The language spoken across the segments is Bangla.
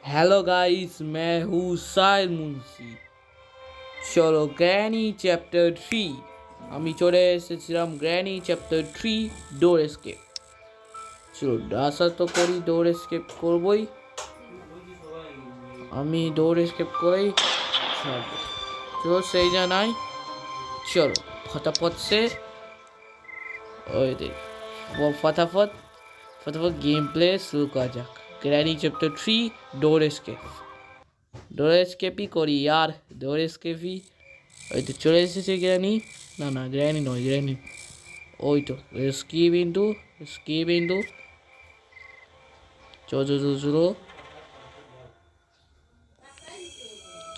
हेलो गाइस, मैं हूँ साहिल मुंशी। चलो ग्रैनी चैप्टर 3 আমি চলে এসেছিলাম গ্র্যানি চ্যাপ্টার 3 ডোর এসকেপ। চলো আশা তো করি ডোর এসকেপ করবই, আমি ডোর এসকেপ করেই ছাড়বো। চলো সেই জানাই, চলো फटाफट से ওই দেখ वो फटाफट फटाफट गेम प्ले शुरू करा जाक। Granny chapter 3 door escape. Door এসকেপই করি यार, ডোর এসকেপই। ওই তো চলে এসেছে গ্র্যানি। না না, গ্র্যানি নয়, গ্র্যানি ওই তো স্কিপ ইন্টু চলো চলো চলো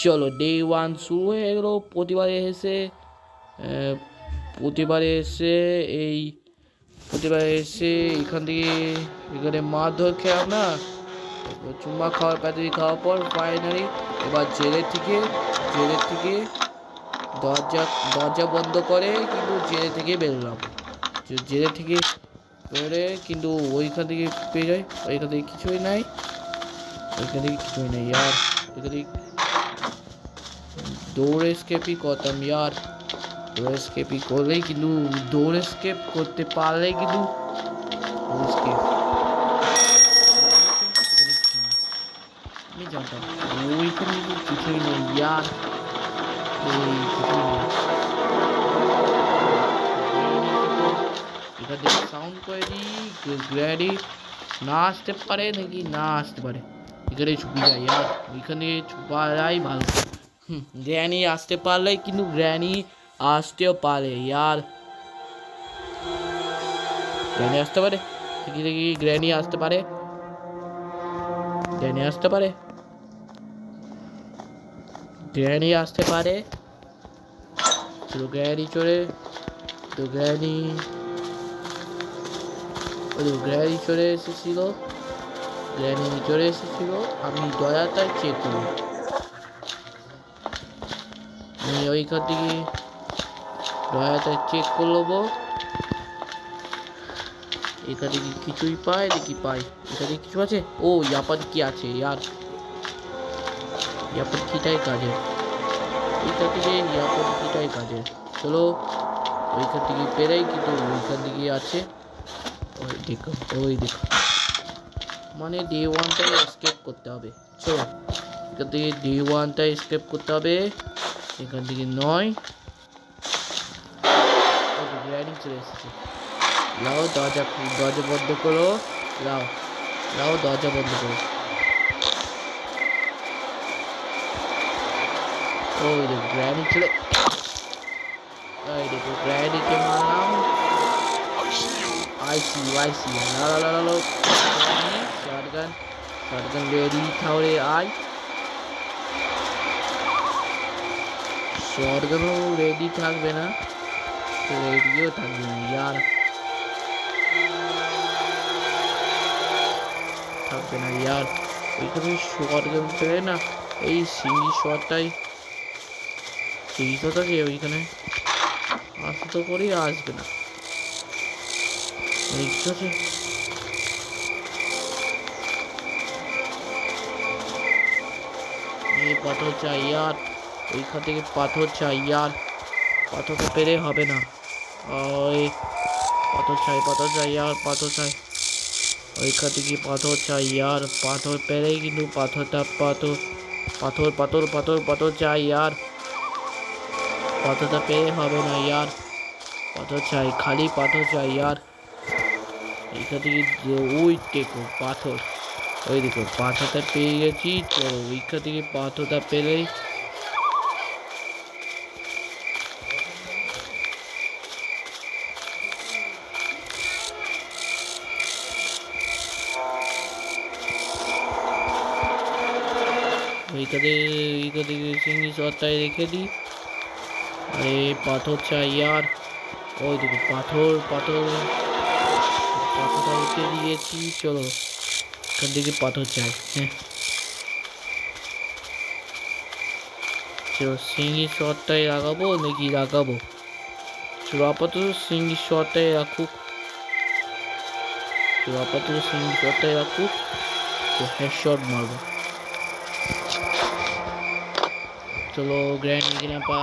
চলো ডে 1 শুরু হয়ে গেল। প্রতিবারে এসে এখান থেকে এখানে মারধর খেলাম না, চুম্মা খাওয়ার প্যাতুরি খাওয়ার পর ফাইনালি এবার জেলের থেকে দরজা বন্ধ করে কিন্তু জেলে থেকে বেরোলাম। জেলে থেকে বেরোলে কিন্তু ওইখান থেকে পেয়ে যায়, ওইখান থেকে কিছুই নাই আর এখান থেকে দৌড় এসকেপই করতাম यार। দৌড় এসকেপই করলেই কিন্তু দৌড় এসকেপ করতে পারলে কিন্তু এসকেপ আমি জানতাম ওইখানে কিছুই নেই यार। এখান থেকে সাউন্ড করে দিই, গ্র্যানি না আসতে পারে নাকি না আসতে পারে, এখানে ছুপি যায় यार, ওইখানে ছুপারাই ভালো। গ্র্যানি আসতে পারলে কিন্তু গ্র্যানি আসতেও পারে यार, গ্র্যানি আসতে পারে দেখি গ্র্যানি আসতে পারে, গ্র্যানি আসতে পারে চলো গ্র্যানি চলে তো গ্র্যানি চলে এসেছিল, আমি দয়াটা চেক করব। আমি ওইখান থেকে দয়াটা চেক করবো, এখানে কি কিছুই পাই নাকি পাই, এখানে কিছু আছে। ও ইয়াপার কি আছে यार, ইয়াপার কিটাই কাজে, এইখান থেকে ইয়াপার কিটাই কাজে। চলো ওইখান থেকে পেরাই কিন্তু ওইখান থেকে আছে, ওই দেখো মানে ডে 1টাই এসকেপ করতে হবে। চলো এখান থেকে ডে 1টা এসকেপ করতে হবে, এখান থেকে নয়। গ্র্যানি চলে এসেছে, লাও দরজা বন্ধ করো, লাও দরজা বন্ধ করো। ওই দেখো গ্র্যানিকে মারলাম। আইসি লালো শটগান রেডি তাহলে আয়, শটগানও রেডি থাকবে না, রেডিও থাকবে না यार, ওইখানে শটগান পেলে না, এই সিঙ্গি শটটাই আছে ওইখানে, আসতে তো করেই আসবে না, ঠিক আছে। পাথর চাই यार, ওইখান থেকে পাথর চাই यार, পাথর তো পেরে হবে না, ওই পাথর চাই यार, ওইখান থেকে পাথর চাই यार, পাথর পেরেই কিন্তু পাথর চাই यार, পাথরটা পেরে হবে না यार, পাথর চাই, খালি পাথর চাই यार। এইখান থেকে ওই দেখো পাথর, ওই দেখো পাথরটা পেয়ে গেছি। চলো ওইখান থেকে পাথরটা পেলেই ওইখান থেকে সিঙ্গি শটটাই রেখে দিই। আরে পাথর চাই यार, ওই দেখো পাথরটা রেখে দিয়েছি। চলো এখান থেকে পাথর চাই, হ্যাঁ চলো সিঙ্গি শটটাই লাগাবো নাকি চলো আপাতত সিঙ্গি শটটাই রাখুক, তো হেডশট মারবো। চলো গ্র্যানি গ্র্যান্ডপা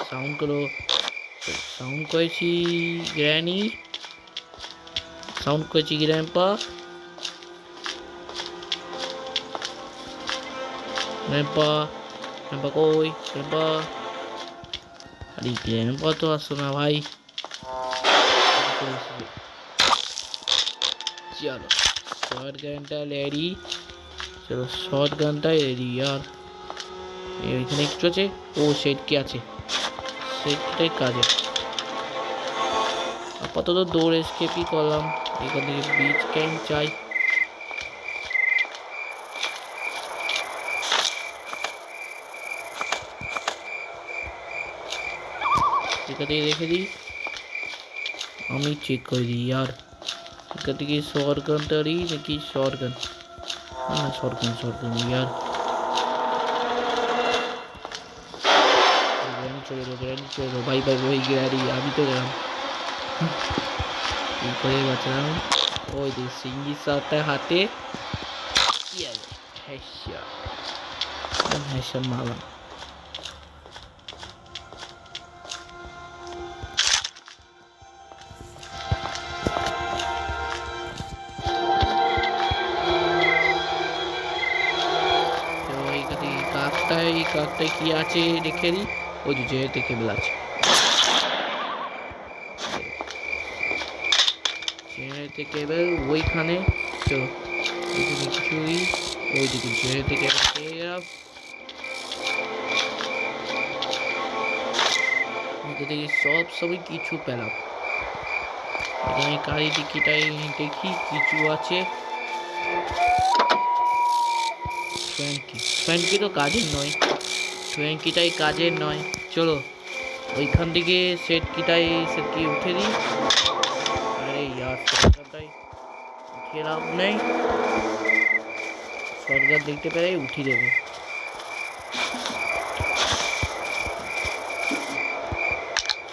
সাউন্ড করো। সাউন্ড করেছি গ্র্যানি, সাউন্ড করেছি গ্র্যান্ডপা। গ্র্যান্ডপা গ্র্যান্ডপা কই গ্র্যান্ডপা? আরে গ্র্যান্ডপা তো আসো না ভাই। চলো শর্ট গানটা রেডি, চলো শর্ট গানটা রেডি। আর এখানে কিছু আছে? ও সেট কি আছে, সেটটাই কাজে। আপাতত দৌড় স্কেপই করলাম। এখান থেকে বিচ ক্যাম্প চাই। এখান থেকে রেখে দিই, আমি চেক করে দিই। আর এখান থেকে শর্ট গানটা রি নাকি শর্ট গান? না শর্ট গান, শর্ট গান ইয়ার। চলে এলো গ্র্যান্ড, চলে এলো ভাই ভাই ভাই গ্র্যান্ডি। আমি তো গেলাম কি করে বাঁচলাম। ওই যে সিঙ্গি সারটা হাতে হেডশট মারলাম। এই কাকটায় কি আছে দেখে দিই। ওই যে যেতে কেবল আছে, যেতে কেবল ওইখানে। চলো এখানে কিছুই, ওই দিকে যেতে কেবল পেয়ে গেলাম। দেখি সব সবই কিছু পেলাম। এখানে গাড়ি দিকিটাই দেখি কিছু আছে। ফ্যানকি তো কাজের নয়, ফ্যানকিটাই কাজের নয়। চলো ওইখান থেকে সেট কি উঠে দিই। আরে ইয়ার সরকারটাই উঠিয়ে লাভ নেই, সরকার দেখতে পেলে উঠিয়ে দেবে।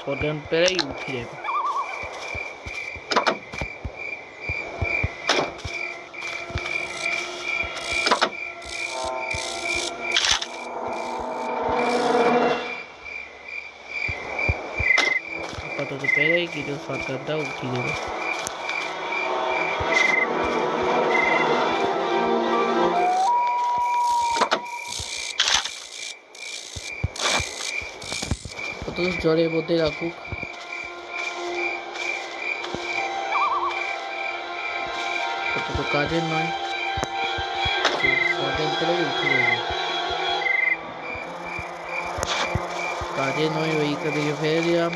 সরকার পেলেই উঠিয়ে দেবে। আপাতত পেলেই কিছু সরকারটাও উঠিয়ে দেবে। কত জলের মধ্যে রাখুক, কত তো কাজের নয়। সরকার পেলেই উঠিয়ে দেবে, কাজের নয়। ওইখান থেকে ফেলে দিলাম।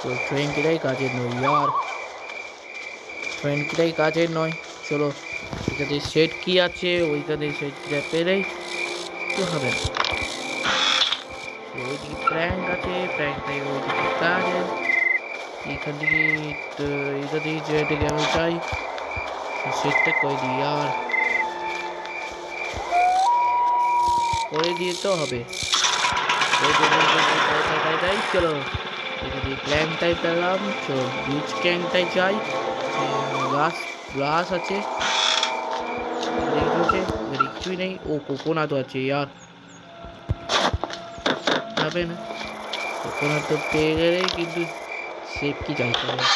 তো ট্রেনটাই কাজের নয় ইয়ার, ট্রেনটাই কাজের নয়। চলো এখানে সেট কি আছে, ওইখানে সেটটা পেলেই তো হবে। ওইদিকে প্র্যাঙ্ক আছে, প্র্যাঙ্কটাই ওইদিকে কাজে। এখান থেকে তো এটা দিয়ে যেটাকে আমি চাই সেটটা করে দিই। আর করে দিয়ে তো হবে। চলো এখানে প্ল্যানটাই পেলাম। চলো বিচ ক্যাংটাই চাই। গ্লাস গ্লাস আছে, কিছুই নেই। ও কোকোনাট আছে ইয়ার, যাবে না কোকোনাট তো পেয়ে গেলেই, কিন্তু সেফ কি চাইতে হবে।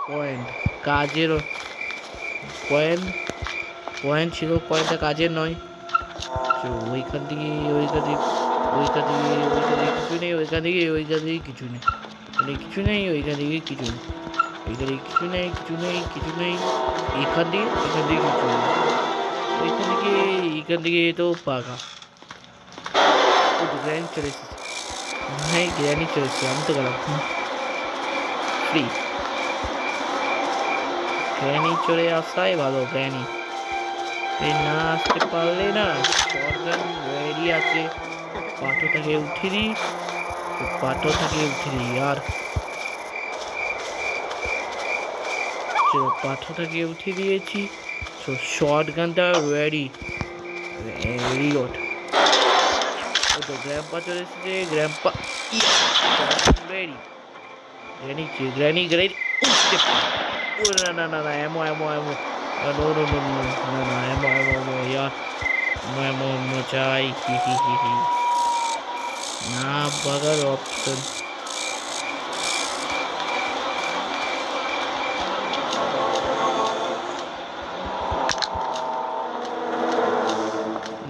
পয়েন্ট কাজের, পয়েন্ট পয়েন্ট ছিল, পয়েন্টটা কাজের নয়। ওইখান থেকে ওইখান থেকে ওইখান থেকে ওইখান থেকে কিছু নেই, ওইখান থেকে ওইখান থেকে কিছু নেই, মানে কিছু নেই ওইখান থেকে কিছু নেই, ওইখানে কিছু নেই কিছু নেই কিছু নেই। এখান থেকে কিছু নেই, ওইখান থেকে এখান থেকে তো পাকা। ও তো গ্র্যান্ড চলে এসেছে, হ্যাঁ গ্র্যান্ডই চলে এসেছে। আমি তো গেলাম ফ্রি, গ্র্যান্ডই চলে আসাই ভালো। গ্র্যান্ডি না আসতে পারলে না, সরকার রেডি আছে। পাথরটাকে উঠিয়ে দিই, পাথরটাকে উঠিয়ে দিই। আর পাথরটাকে উঠিয়ে দিয়েছি। তো শর্ট গানটা রেডি, রিলোড। ও তো গ্র্যাম্পা চলে এসেছে, গ্র্যাম্পা রেডি। গ্র্যানি গ্র্যানি গ্র্যানি ও না না না না, এমো এমো এমো, নো নো নো নো না না, এমো এমো এমো ইয়ার। মচাই হি না বাগার অপশন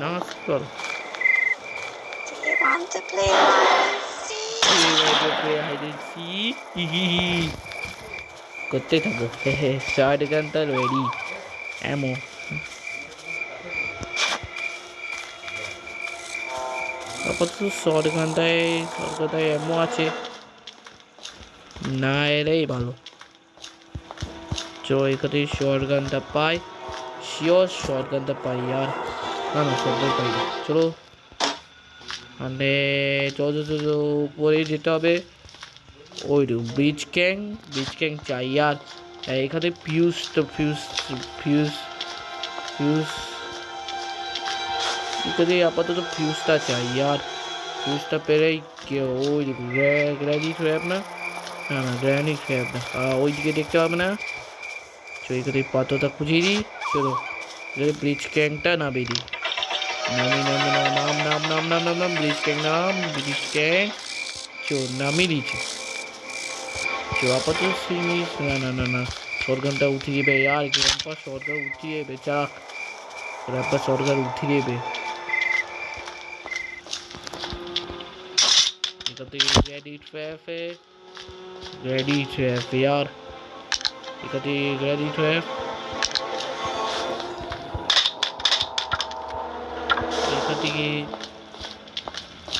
না কর Want to play hide and seek? করতে থাকো শর্ট গান তো রেডি এমো আপাতত শর্ট গানটায় এমো আছে না এলেই ভালো চলো এখানে শর্ট গানটা পাই শিওর শর্ট গানটা পাই আর না শর্ট গান পাই চলো মানে চলো উপরে যেতে হবে ওই ব্রিজ ক্যাং চাই আর এখানে ফিউজ এখানে আপাতত ফিউজটা চাই আর ফিউজটা পেলেই ওই গ্র্যানিট র্যাপ না গ্র্যানিট র্যাপ না ওই দিকে দেখতে হবে না তো এখানে পাথরটা খুঁজিয়ে দিই চলো এখানে ব্রিজ ক্যাংটা না বেরিয়ে নাম ব্রিজ ক্যাং নামিয়ে দিয়েছি চো আপাতত সিরিজ না সরকারটা উঠে যাবে আর গ্রাম্পা সরকার উঠিয়ে যাবে চাক গ্রাম্পা সরকার উঠিয়ে যাবে এখান থেকে গ্রেডিট ফ্যাফে यार এখান থেকে গ্রেডিট ফ্যাফ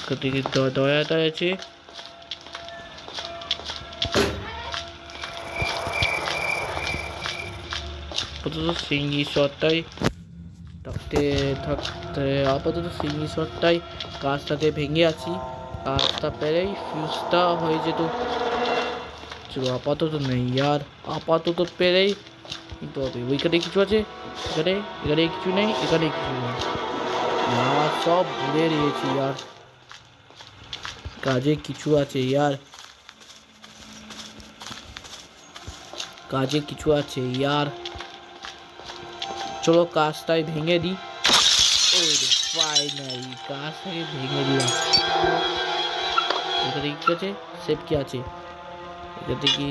এখান থেকে দয়াটা আছে আপাতত সিঙ্গি শটটাই থাকতে আপাতত সিঙ্গি শটটাই কাজটাতে ভেঙে আছি কাজটা পেরেই ফিউজটা হয়ে যেত চলো আপাতত নেই আর আপাতত পেরেই কিন্তু হবে ওইখানে কিছু আছে এখানে কিছু নেই এখানে কিছু নেই না সব ভুলে দিয়েছি আর কাজে কিছু আছে ইয়ার কাজে কিছু আছে ইয়ার চলো কাজটাই ভেঙে দিই ওই ফাইনালি কাজটাকে ভেঙে দিলাম এখানে কি আছে সেফ কি আছে এখান থেকে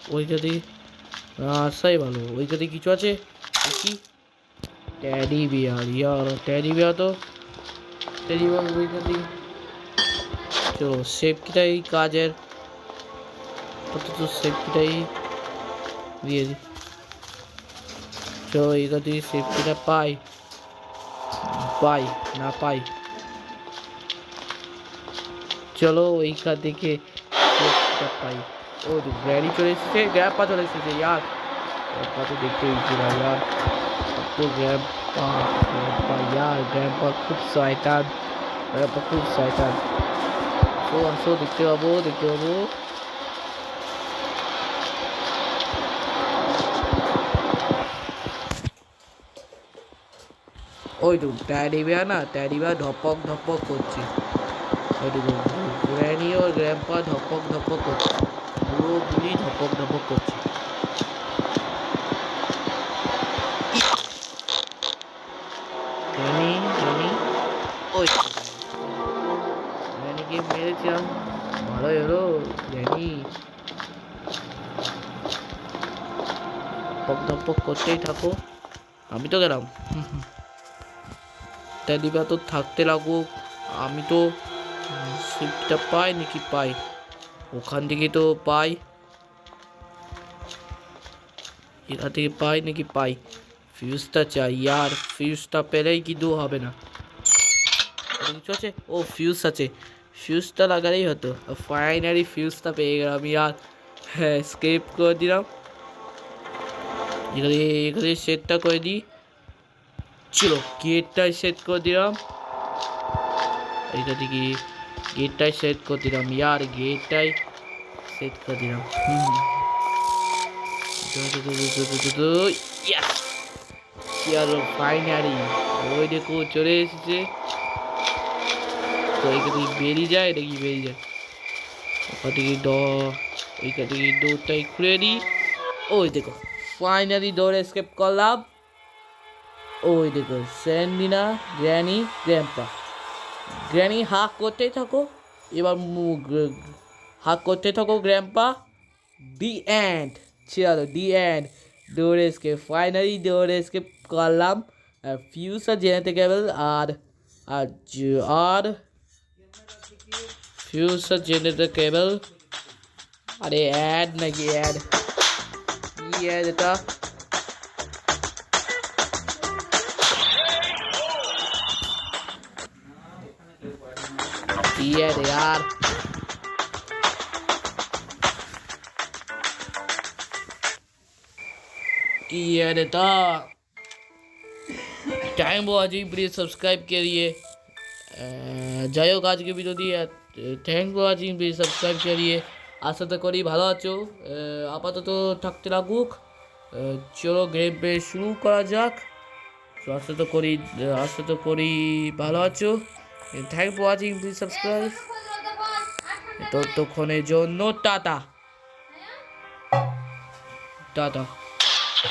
ওইখান থেকে আসাই ভালো ওইখানে কিছু আছে কি টেডি বিয়ার ইয়ার টেডি বিয়ার তো টেডি বিয়ার ওইখান থেকে চলো সেফটিটাই কাজের অন্তত সেফটিটাই দিয়ে দিই চলো এখান থেকে সেফটিটা পাই চলো ওইখান থেকে সেফটিটা পাই ও গ্র্যানি চলে এসেছে গ্র্যাপা চলে এসেছে ইয়ার গ্র্যাপা তো দেখতে ইচ্ছে না ইয়ার তো গ্র্যাপা ইয়ার গ্র্যাপা খুব শয়তান আসো দেখতে পাবো ওই তো ট্যাডিবিয়া ধপক করছে ওইটুকু গ্র্যানি ও গ্র্যাম্পা ধপক করছে পুরোপুরি ধপক করছে ওই গ্র্যানিকে মেরেছিলাম ভালোই হলো গ্র্যানি ধপক করতেই থাকো আমি তো গেলাম ট্যাডিবিয়া তো থাকতে লাগুক আমি তো শিপটা পাই নাকি পাই ওখান থেকে তো পাই এখান থেকে পাই নাকি পাই ফিউজটা চাই ইয়ার ফিউজটা পেলেই কিন্তু হবে না কিছু আছে ও ফিউজ আছে ফিউজটা লাগালেই হতো ফাইনালি ফিউজটা পেয়ে গেলাম ইয়ার হ্যাঁ স্কেপ করে দিলাম এখানে সেটটা করে দিই চলো গেটটাই সেট করে দিলাম এইটা থেকে গেটটাই সেট করে দিলাম ইয়ার গেটটাই সেট করে দিলাম চলো ফাইনালি ওই দেখো চলে এসেছে তো এইখান থেকে বেরিয়ে যায় ওখান থেকে এইখান থেকে ডোরটাই খুলে দিই ওই দেখো ফাইনালি ডোর এসকেপ করলাম ওই দেখো স্যান্ডিনা, গ্র্যানি, গ্র্যাম্পা। গ্র্যানি হাক করতেই থাকো, এবার হাক করতে থাকো গ্র্যাম্পা। The end. চলো the end. Door escape, finally door escape করলাম। আর ফিউচার জেনারেটর কেবল আর আর আর ফিউচার জেনারেটর কেবল। আরে অ্যাড নাকি অ্যাড, কি অ্যাড এটা? কি অ্যাড यार? কি অ্যাড এটা? टाइम वॉचिंग, प्लीज सब्सक्राइब करिए। যাই হোক আজকে ভিডিও দিয়ে thank for watching, please subscribe করিয়ে। আশা করি ভালো আছো, আপাতত থাকতে লাগুক। চলো গেম প্লে শুরু করা যাক। তো আশা করি ভালো আছো। Thank for watching, please subscribe. ততক্ষণের জন্য টাটা টাটা।